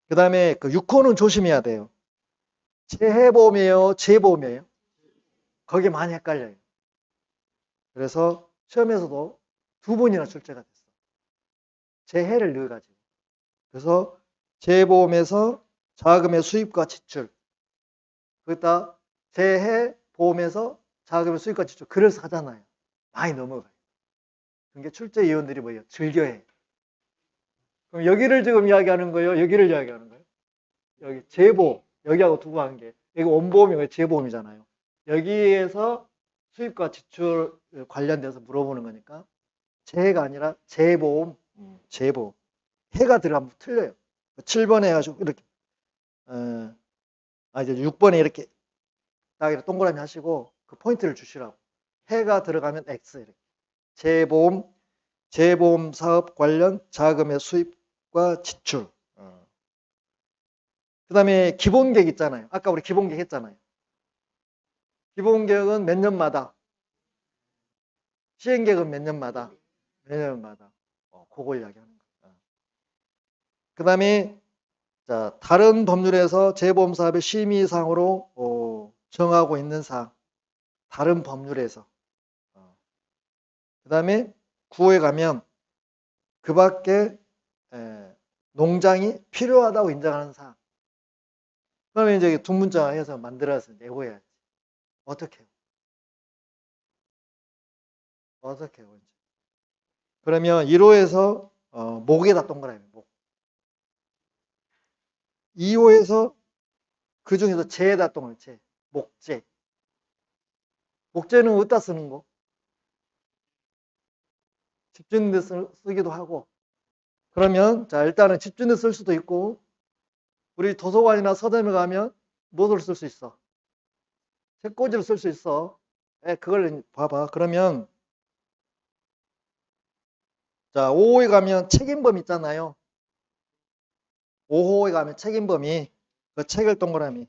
그 다음에 그 6호는 조심해야 돼요. 재해보험이에요, 재보험이에요? 거기에 많이 헷갈려요. 그래서 시험에서도 2번이나 출제가 됐어. 재해를 넣어가지고. 그래서 재보험에서 자금의 수입과 지출. 거기다 재해보험에서 자금의 수입과 지출. 그래서 하잖아요. 많이 넘어가요. 그게 출제위원들이 뭐예요? 즐겨해. 그럼 여기를 지금 이야기하는 거예요? 여기를 이야기하는 거예요? 여기 재보, 여기하고 두고 한 게. 여기 원보험이 재보험이잖아요. 여기에서 수입과 지출 관련돼서 물어보는 거니까 재해가 아니라 재보험, 재보험. 해가 들어가면 틀려요. 7번에 해가지고 이렇게 이제 6번에 이렇게 딱 이렇게 동그라미 하시고 그 포인트를 주시라고. 해가 들어가면 X 이렇게. 재보험 사업 관련 자금의 수입과 지출. 그 다음에 기본계획 있잖아요. 아까 우리 기본계획 했잖아요. 기본계획은 몇 년마다? 시행계획은 몇 년마다? 몇 년마다. 그걸 이야기하는 거예요. 그 다음에 다른 법률에서 재보험 사업의 심의사항으로 정하고 있는 사항. 다른 법률에서. 그 다음에 9호에 가면 그 밖에 농장이 필요하다고 인정하는 사항. 그러면 이제 두 문자 해서 만들어서 내고야지. 어떻게 해요? 어떻게 해요? 그러면 1호에서 목에다 동그라미 목. 2호에서 그 중에서 재에다 동그라미 재. 목재. 목재는 어디다 쓰는 거? 집주는 데 쓰기도 하고. 그러면 일단은 집주는 데 쓸 수도 있고 우리 도서관이나 서점에 가면 무엇을 쓸 수 있어? 책꽂이를 쓸 수 있어. 그걸 봐봐. 그러면 5호에 가면 책임범위 있잖아요. 5호에 가면 책임범위. 그 책을 동그라미.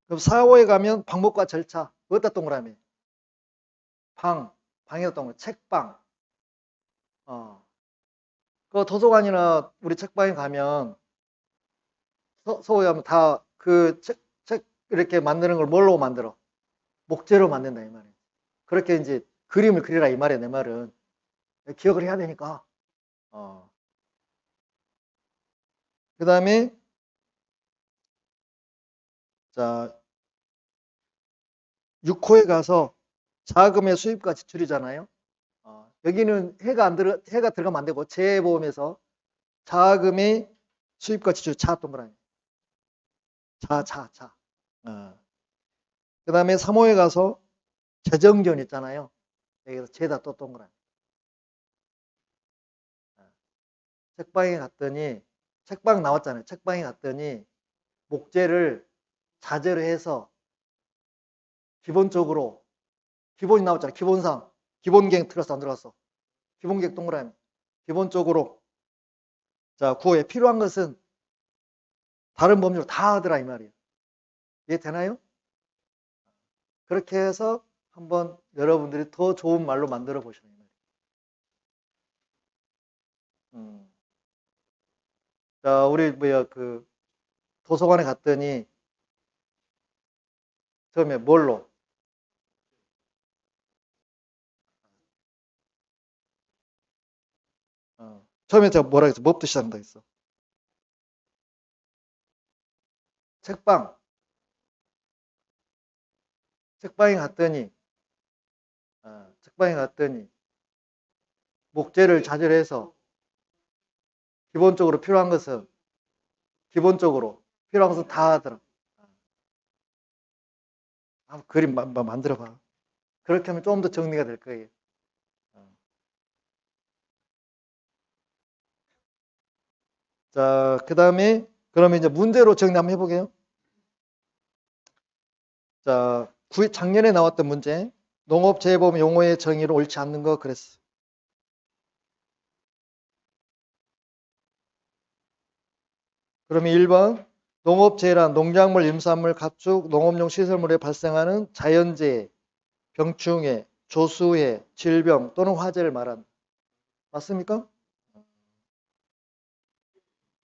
그럼 4호에 가면 방법과 절차. 어디다 동그라미? 방에다 동그라미. 책방. 그 도서관이나 우리 책방에 가면 서울에 가면 다 그 책 이렇게 만드는 걸 뭘로 만들어? 목재로 만든다 이 말이에요. 그렇게 이제 그림을 그리라 이 말이에요. 내 말은 기억을 해야 되니까. 그 다음에 6호에 가서 자금의 수입과 지출이잖아요. 여기는 해가 들어가면 안 되고 재보험에서 자금의 수입과 지출 차 동그라미. 차. 그 다음에 3호에 가서 재정지원 있잖아요. 여기서 재다 또 동그라미. 책방에 갔더니 책방 나왔잖아요. 책방에 갔더니 목재를 자재로 해서 기본적으로 기본이 나왔잖아요. 기본상 기본계획 들어갔어 안 들어갔어? 기본계획 동그라미. 기본적으로 자 9호에 필요한 것은 다른 법률로 다 하더라 이 말이에요. 이해 되나요? 그렇게 해서 한번 여러분들이 더 좋은 말로 만들어 보시는 거예요. 자, 우리 그 도서관에 갔더니 처음에 뭘로? 처음에 제가 뭐라 했어? 뭐부터 시작한다 했어? 책방. 책방에 갔더니 목재를 자재로 해서 기본적으로 필요한 것은 다 하더라. 한번 그림 만들어 봐. 그렇게 하면 좀 더 정리가 될 거예요. 자, 그 다음에 그러면 이제 문제로 정리 한번 해보게요. 자, 작년에 나왔던 문제. 농업재해보험 용어의 정의로 옳지 않는 거 그랬어. 그러면 1번 농업재해란 농작물, 임산물, 가축, 농업용 시설물에 발생하는 자연재해, 병충해, 조수해, 질병 또는 화재를 말한다. 맞습니까?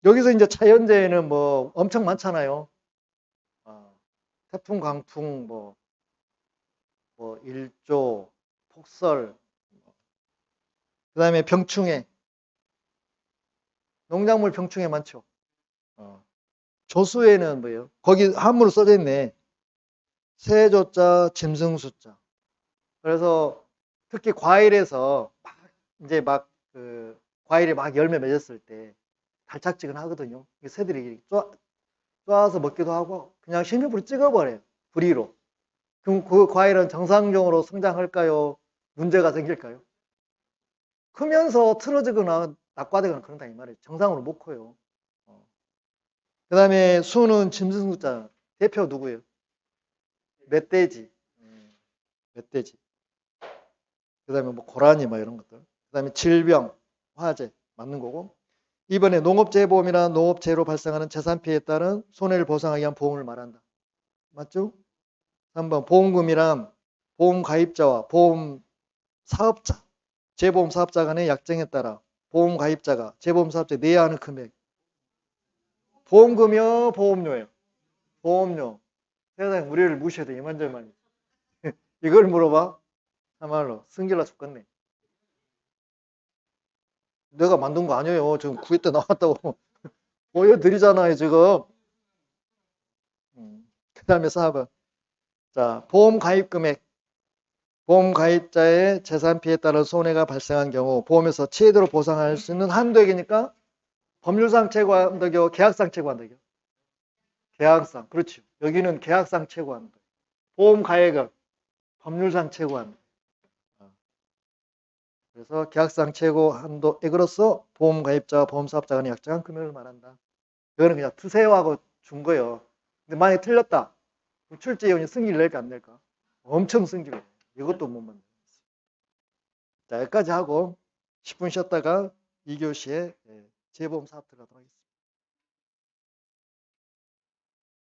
여기서 이제 자연재해는 뭐 엄청 많잖아요. 태풍, 강풍, 뭐 일조, 폭설, 그 다음에 병충해. 농작물 병충해 많죠. 조수해는 뭐예요? 거기 한문으로 써져 있네. 세조자, 짐승수자. 그래서 특히 과일에서 과일이 막 열매 맺었을 때 달짝지근하거든요. 새들이 쪼아서 먹기도 하고 그냥 식료불이 찍어버려요. 불의로. 그럼 그 과일은 정상적으로 성장할까요? 문제가 생길까요? 크면서 틀어지거나 낙과되거나 그런다 이 말이에요. 정상으로 못 커요. 그 다음에 수는 짐승수자. 대표 누구예요? 멧돼지. 멧돼지. 그 다음에 뭐 고라니 뭐 이런 것들. 그 다음에 질병, 화재 맞는 거고. 이번에 농업재해보험이나 농업재해로 발생하는 재산피해에 따른 손해를 보상하기 위한 보험을 말한다. 맞죠? 3번 보험금이란 보험가입자와 보험사업자, 재보험사업자 간의 약정에 따라 보험가입자가 재보험사업자에 내야 하는 금액. 보험금이요? 보험료예요? 보험료. 세상에 우리를 무시해도 이만저만. 이걸 물어봐? 참말로 승질나 죽겠네. 내가 만든 거 아니에요. 지금 9회 때 나왔다고 보여드리잖아요 지금. 그 다음에 4번 자 보험 가입 금액. 보험 가입자의 재산 피해에 따라 손해가 발생한 경우 보험에서 최대로 보상할 수 있는 한도액이니까 법률상 최고 한도교, 계약상 최고 한도교. 계약상 그렇죠. 여기는 계약상 최고 한도. 보험 가액은 법률상 최고 한도. 그래서 계약상 최고 한도액으로서 보험 가입자와 보험사업자 간의 약정한 금액을 말한다. 이거는 그냥 투세요하고 준 거예요. 근데 만약에 틀렸다. 그럼 출제위원이 승인을 낼까 안 낼까? 엄청 승기로. 이것도 못 만들었어. 자, 여기까지 하고 10분 쉬었다가 2교시에 재보험 사업 들어가도록 하겠습니다.